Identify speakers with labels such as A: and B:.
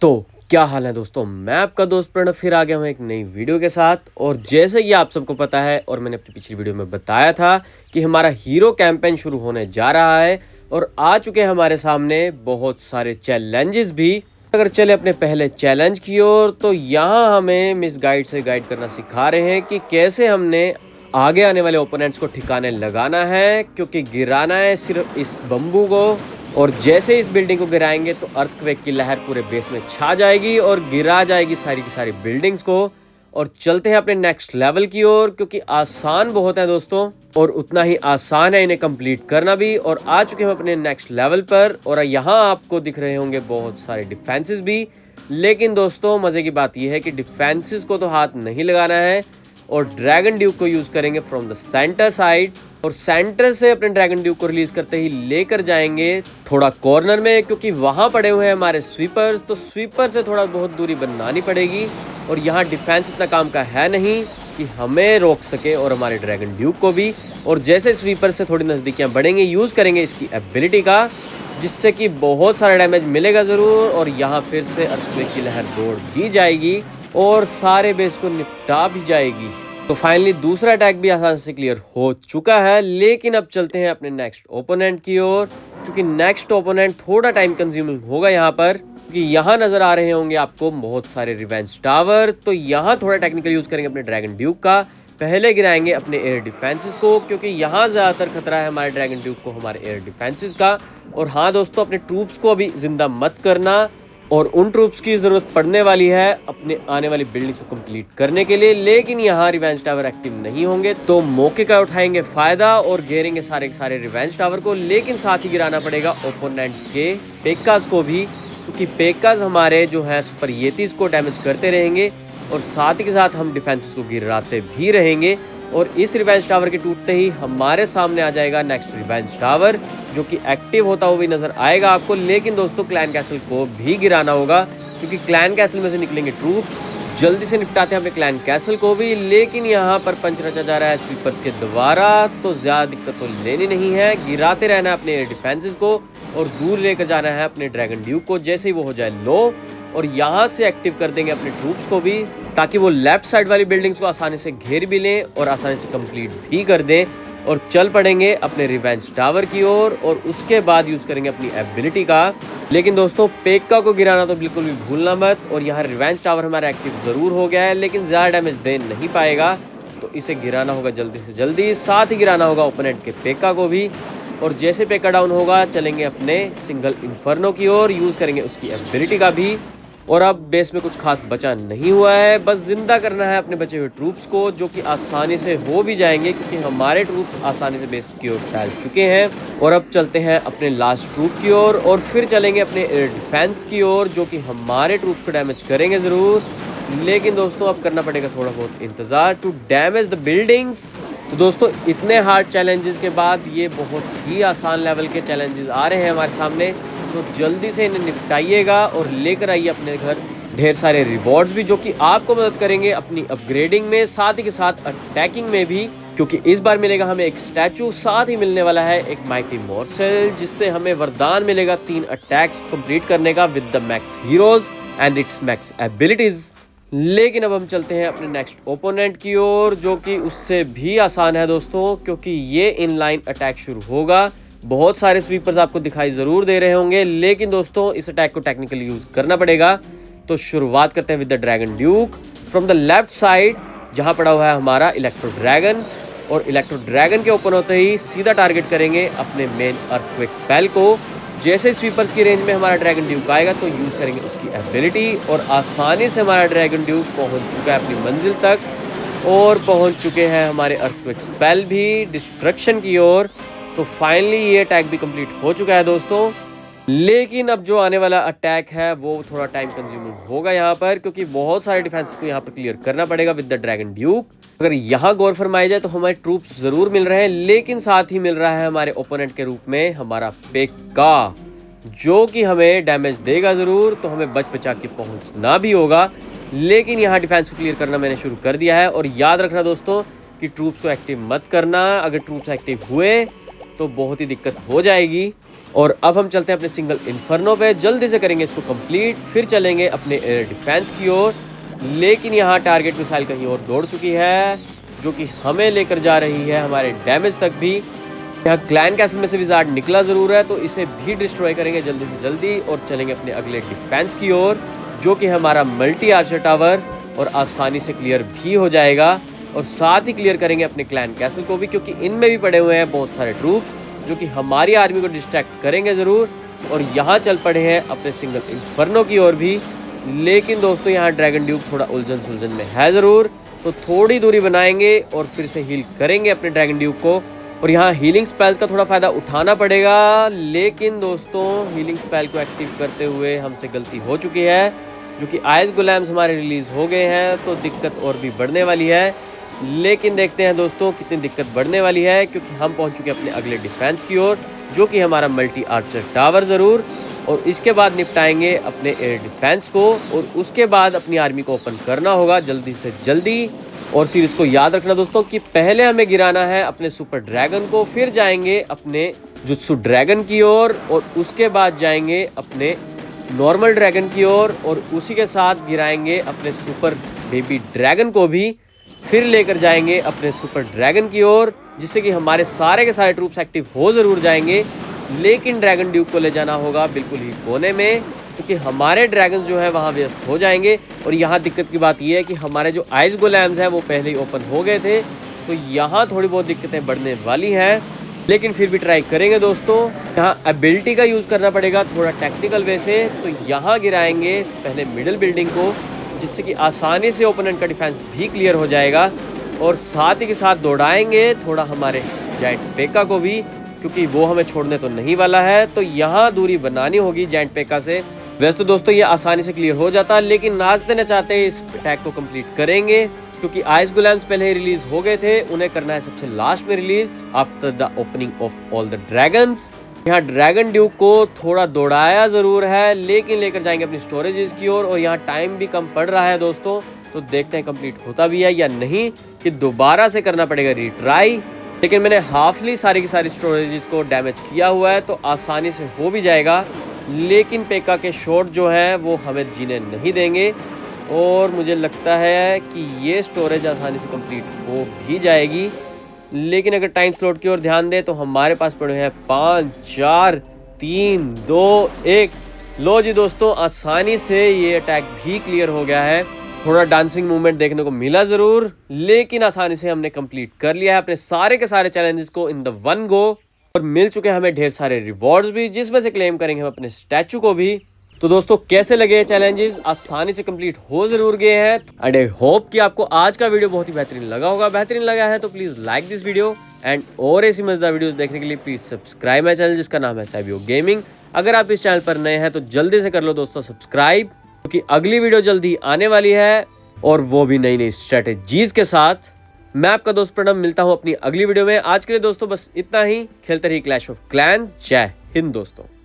A: तो क्या हाल है दोस्तों। मैं आपका दोस्त प्रणव फिर आ गया हूँ एक नई वीडियो के साथ। और जैसे कि आप सबको पता है और मैंने अपनी पिछली वीडियो में बताया था कि हमारा हीरो कैंपेन शुरू होने जा रहा है और आ चुके हैं हमारे सामने बहुत सारे चैलेंजेस भी। अगर चले अपने पहले चैलेंज की ओर, तो यहाँ हमें मिस गाइड से गाइड करना सिखा रहे हैं कि कैसे हमने आगे आने वाले ओपोनेंट्स को ठिकाने लगाना है, क्योंकि गिराना है सिर्फ इस बम्बू को। और जैसे इस बिल्डिंग को गिराएंगे तो अर्थक्वेक की लहर पूरे बेस में छा जाएगी और गिरा जाएगी सारी की सारी बिल्डिंग्स को। और चलते हैं अपने नेक्स्ट लेवल की ओर, क्योंकि आसान बहुत है दोस्तों और उतना ही आसान है इन्हें कंप्लीट करना भी। और आ चुके हैं अपने नेक्स्ट लेवल पर और यहाँ आपको दिख रहे होंगे बहुत सारे डिफेंसेस भी। लेकिन दोस्तों मजे की बात यह है कि डिफेंसेस को तो हाथ नहीं लगाना है और ड्रैगन ड्यूक को यूज करेंगे फ्रॉम द सेंटर साइड। और सेंटर से अपने ड्रैगन ड्यूक को रिलीज करते ही लेकर जाएंगे थोड़ा कॉर्नर में, क्योंकि वहां पड़े हुए हैं हमारे स्वीपर्स। तो स्वीपर से थोड़ा बहुत दूरी बनानी पड़ेगी और यहाँ डिफेंस इतना काम का है नहीं कि हमें रोक सके और हमारे ड्रैगन ड्यूक को भी। और जैसे स्वीपर से थोड़ी नजदीकियां बढ़ेंगे यूज करेंगे इसकी एबिलिटी का, जिससे कि बहुत सारा डैमेज मिलेगा जरूर। और यहाँ फिर से अर्थक्वेक की लहर दौड़ भी जाएगी और सारे बेस को निपटा भी जाएगी। तो फाइनली दूसरा अटैक भी आसान से क्लियर हो चुका है। लेकिन अब चलते हैं अपने नेक्स्ट ओपोनेंट की ओर, क्योंकि नेक्स्ट ओपोनेंट थोड़ा टाइम कंज्यूमिंग होगा यहाँ पर, क्योंकि यहाँ नजर आ रहे होंगे आपको बहुत सारे रिवेंज टावर। तो यहाँ थोड़ा टेक्निकल यूज करेंगे अपने ड्रैगन ड्यूक का। पहले गिराएंगे अपने एयर डिफेंसेस को, क्योंकि यहाँ ज्यादातर खतरा है हमारे ड्रैगन ड्यूक को हमारे एयर डिफेंसेस का। और हाँ दोस्तों, अपने ट्रूप्स को अभी जिंदा मत करना, और उन ट्रूप्स की जरूरत पड़ने वाली है अपने आने वाली बिल्डिंग्स को कंप्लीट करने के लिए। लेकिन यहाँ रिवेंज टावर एक्टिव नहीं होंगे, तो मौके का उठाएंगे फायदा और घेरेंगे सारे के सारे रिवेंज टावर को। लेकिन साथ ही गिराना पड़ेगा ओपोनेंट के पेक्कास को भी, क्योंकि पेक्कास हमारे जो है सुपर येतीस को डैमेज करते रहेंगे और साथ ही के साथ हम डिफेंसेस को गिराते भी रहेंगे। और इस रिवेंज टावर के टूटते ही हमारे सामने आ जाएगा नेक्स्ट रिवेंज टावर, जो कि एक्टिव होता हुआ भी नजर आएगा आपको। लेकिन दोस्तों क्लैन कैसल को भी गिराना होगा, क्योंकि क्लैन कैसल में से निकलेंगे ट्रूप्स। जल्दी से निपटाते हैं अपने क्लैन कैसल को भी। लेकिन यहाँ पर पंच रचा जा रहा है स्वीपर्स के द्वारा, तो ज्यादा दिक्कत तो लेनी नहीं है। गिराते रहना है अपने डिफेंसेस को और दूर लेकर जाना है अपने ड्रैगन ड्यूक को जैसे ही वो हो जाए लो। और यहाँ से एक्टिव कर देंगे अपने ट्रूप्स को भी, ताकि वो लेफ्ट साइड वाली बिल्डिंग्स को आसानी से घेर भी लें और आसानी से कंप्लीट भी कर दें। और चल पड़ेंगे अपने रिवेंज टावर की ओर और उसके बाद यूज करेंगे अपनी एबिलिटी का। लेकिन दोस्तों पेक्का को गिराना तो बिल्कुल भी भूलना मत। और यहाँ रिवेंज टावर हमारा एक्टिव जरूर हो गया है, लेकिन ज्यादा डैमेज दे नहीं पाएगा, तो इसे गिराना होगा जल्दी से जल्दी। साथ ही गिराना होगा ओपोनेंट के पेक्का को भी। और जैसे पेक्का डाउन होगा चलेंगे अपने सिंगल इन्फर्नो की ओर, यूज करेंगे उसकी एबिलिटी का भी। और अब बेस में कुछ खास बचा नहीं हुआ है, बस जिंदा करना है अपने बचे हुए ट्रूप्स को, जो कि आसानी से हो भी जाएंगे, क्योंकि हमारे ट्रूप्स आसानी से बेस की ओर फैल चुके हैं। और अब चलते हैं अपने लास्ट ट्रूप की ओर और फिर चलेंगे अपने एयर डिफेंस की ओर, जो कि हमारे ट्रूप्स को डैमेज करेंगे जरूर। लेकिन दोस्तों अब करना पड़ेगा थोड़ा बहुत इंतजार टू डैमेज द बिल्डिंग्स। तो दोस्तों इतने हार्ड चैलेंजेस के बाद ये बहुत ही आसान लेवल के चैलेंजेस आ रहे हैं हमारे सामने, तो जल्दी से इन्हें निपटाइएगा और लेकर आइए अपने घर ढेर सारे रिवॉर्ड्स भी, जो कि आपको मदद करेंगे अपनी अपग्रेडिंग में, साथ ही के साथ अटैकिंग में भी। क्योंकि इस बार मिलेगा हमें एक स्टैचू, साथ ही मिलने वाला है एक माइटी मॉर्सेल, जिससे हमें वरदान मिलेगा 3 अटैक्स कंप्लीट करने का with the max heroes and it's max abilities. लेकिन अब हम चलते हैं अपने नेक्स्ट ओपोनेंट की ओर, जो कि उससे भी आसान है दोस्तों, क्योंकि ये इनलाइन अटैक शुरू होगा। बहुत सारे स्वीपर्स आपको दिखाई जरूर दे रहे होंगे, लेकिन दोस्तों इस अटैक को टेक्निकली यूज करना पड़ेगा। तो शुरुआत करते हैं with the dragon Duke from the left side, जहां पड़ा हुआ है हमारा इलेक्ट्रो ड्रैगन। और इलेक्ट्रो ड्रैगन के ओपन होते ही सीधा टारगेट करेंगे अपने मेन अर्थक्वेक स्पेल को। जैसे स्वीपर्स की रेंज में हमारा ड्रैगन ड्यूक आएगा तो यूज करेंगे उसकी एबिलिटी, और आसानी से हमारा ड्रैगन ड्यूक पहुंच चुका है अपनी मंजिल तक और पहुंच चुके हैं हमारे अर्थक्वेक स्पेल भी डिस्ट्रक्शन की ओर। तो फाइनली ये अटैक भी कंप्लीट हो चुका है दोस्तों। लेकिन अब जो आने वाला अटैक है वो थोड़ा टाइम कंज्यूमिंग होगा यहाँ पर, क्योंकि बहुत सारे डिफेंस को यहाँ पर क्लियर करना पड़ेगा विद द ड्रैगन ड्यूक। अगर यहाँ गौर फरमाया जाए तो हमारे ट्रूप्स जरूर मिल रहे हैं, लेकिन साथ ही मिल रहा है हमारे ओपोनेंट के रूप में हमारा पेक्का, जो कि हमें डैमेज देगा जरूर, तो हमें बच बचा के पहुंचना भी होगा। लेकिन यहाँ डिफेंस को क्लियर करना मैंने शुरू कर दिया है। और याद रखना दोस्तों कि ट्रूप्स को एक्टिव मत करना, अगर ट्रूप्स एक्टिव हुए तो बहुत ही दिक्कत हो जाएगी। और अब हम चलते हैं अपने सिंगल इन्फर्नो पे, जल्दी से करेंगे इसको कंप्लीट, फिर चलेंगे अपने एयर डिफेंस की ओर। लेकिन यहाँ टारगेट मिसाइल कहीं और दौड़ चुकी है, जो कि हमें लेकर जा रही है हमारे डैमेज तक भी। यहाँ क्लैन कैसल में से विजार्ड निकला ज़रूर है, तो इसे भी डिस्ट्रॉय करेंगे जल्दी से जल्दी और चलेंगे अपने अगले डिफेंस की ओर, जो कि हमारा मल्टी आर्चर टावर, और आसानी से क्लियर भी हो जाएगा। और साथ ही क्लियर करेंगे अपने क्लैन कैसल को भी, क्योंकि इनमें भी पड़े हुए हैं बहुत सारे ट्रूप्स जो कि हमारी आर्मी को डिस्ट्रैक्ट करेंगे ज़रूर। और यहाँ चल पड़े हैं अपने सिंगल इन्फर्नो की ओर भी। लेकिन दोस्तों यहाँ ड्रैगन ड्यूक थोड़ा उलझन सुलझन में है ज़रूर, तो थोड़ी दूरी बनाएंगे और फिर से हील करेंगे अपने ड्रैगन ड्यूक को। और यहाँ हीलिंग स्पेल्स का थोड़ा फ़ायदा उठाना पड़ेगा, लेकिन दोस्तों हीलिंग स्पेल को एक्टिव करते हुए हमसे गलती हो चुकी है, जो कि आइस गुलैम्स हमारे रिलीज़ हो गए हैं, तो दिक्कत और भी बढ़ने वाली है। लेकिन देखते हैं दोस्तों कितनी दिक्कत बढ़ने वाली है, क्योंकि हम पहुंच चुके हैं अपने अगले डिफेंस की ओर, जो कि हमारा मल्टी आर्चर टावर ज़रूर। और इसके बाद निपटाएंगे अपने एयर डिफेंस को, और उसके बाद अपनी आर्मी को ओपन करना होगा जल्दी से जल्दी। और सीरीज को याद रखना दोस्तों कि पहले हमें गिराना है अपने सुपर ड्रैगन को, फिर जाएंगे अपने जुत्सु ड्रैगन की ओर, और उसके बाद जाएंगे अपने नॉर्मल ड्रैगन की ओर, और उसी के साथ गिराएंगे अपने सुपर बेबी ड्रैगन को भी, फिर लेकर जाएंगे अपने सुपर ड्रैगन की ओर, जिससे कि हमारे सारे के सारे ट्रूप्स एक्टिव हो ज़रूर जाएंगे। लेकिन ड्रैगन ड्यूक को ले जाना होगा बिल्कुल ही कोने में, क्योंकि हमारे ड्रैगन जो है वहाँ व्यस्त हो जाएंगे। और यहाँ दिक्कत की बात यह है कि हमारे जो आइस गोलैम्स हैं वो पहले ही ओपन हो गए थे, तो यहाँ थोड़ी बहुत दिक्कतें बढ़ने वाली हैं, लेकिन फिर भी ट्राई करेंगे दोस्तों। यहाँ एबिलिटी का यूज़ करना पड़ेगा थोड़ा टेक्निकल वे से, तो यहाँ गिराएंगे पहले मिडिल बिल्डिंग को, जिससे कि आसानी से ओपोनेंट का डिफेंस भी क्लियर हो जाएगा। और साथ ही के साथ दौड़ाएंगे थोड़ा हमारे जायंट पेका को भी, क्योंकि वो हमें छोड़ने तो नहीं वाला है, तो यहाँ दूरी बनानी होगी जायंट पेका से। वैसे तो दोस्तों ये आसानी से क्लियर हो जाता, लेकिन नाचते न चाहते इस अटैक को कंप्लीट करेंगे, क्योंकि आइस गुलैम्स पहले ही रिलीज हो गए थे, उन्हें करना है सबसे लास्ट में release after the opening of all the dragons. यहाँ ड्रैगन ड्यूक को थोड़ा दौड़ाया जरूर है, लेकिन लेकर जाएंगे अपनी स्टोरेजेस की ओर, और यहाँ टाइम भी कम पड़ रहा है दोस्तों, तो देखते हैं कंप्लीट होता भी है या नहीं, कि दोबारा से करना पड़ेगा रिट्राई। लेकिन मैंने हाफली सारी की सारी स्टोरेजेस को डैमेज किया हुआ है, तो आसानी से हो भी जाएगा। लेकिन पेका के शॉट जो हैं वो हमें जीने नहीं देंगे, और मुझे लगता है कि ये स्टोरेज आसानी से कंप्लीट हो भी जाएगी। लेकिन अगर टाइम स्लॉट की ओर ध्यान दें तो हमारे पास पड़े हैं 5 4 3 2 1। लो जी दोस्तों, आसानी से ये अटैक भी क्लियर हो गया है। थोड़ा डांसिंग मूवमेंट देखने को मिला ज़रूर, लेकिन आसानी से हमने कंप्लीट कर लिया है अपने सारे के सारे चैलेंजेस को इन द वन गो, और मिल चुके हैं हमें ढेर सारे रिवॉर्ड्स भी, जिसमें से क्लेम करेंगे हम अपने स्टैचू को भी। तो दोस्तों कैसे लगे चैलेंजेस? आसानी से कंप्लीट हो जरूर गए हैं, एंड आई होप कि आपको आज का वीडियो बहुत ही बेहतरीन लगा होगा। बेहतरीन लगा है तो please like this video, and और ऐसी मजेदार वीडियोस देखने के लिए प्लीज सब्सक्राइब माय चैनल, जिसका नाम है सैबियो गेमिंग। अगर आप इस चैनल पर नए हैं तो जल्दी से कर लो दोस्तों सब्सक्राइब, क्योंकि अगली वीडियो जल्दी आने वाली है, और वो भी नई नई स्ट्रेटेजीज के साथ। मैं आपका दोस्त प्रणव, मिलता हूँ अपनी अगली वीडियो में। आज के लिए दोस्तों बस इतना ही। खेलते रहिए क्लैश ऑफ क्लैंस। जय हिंद दोस्तों।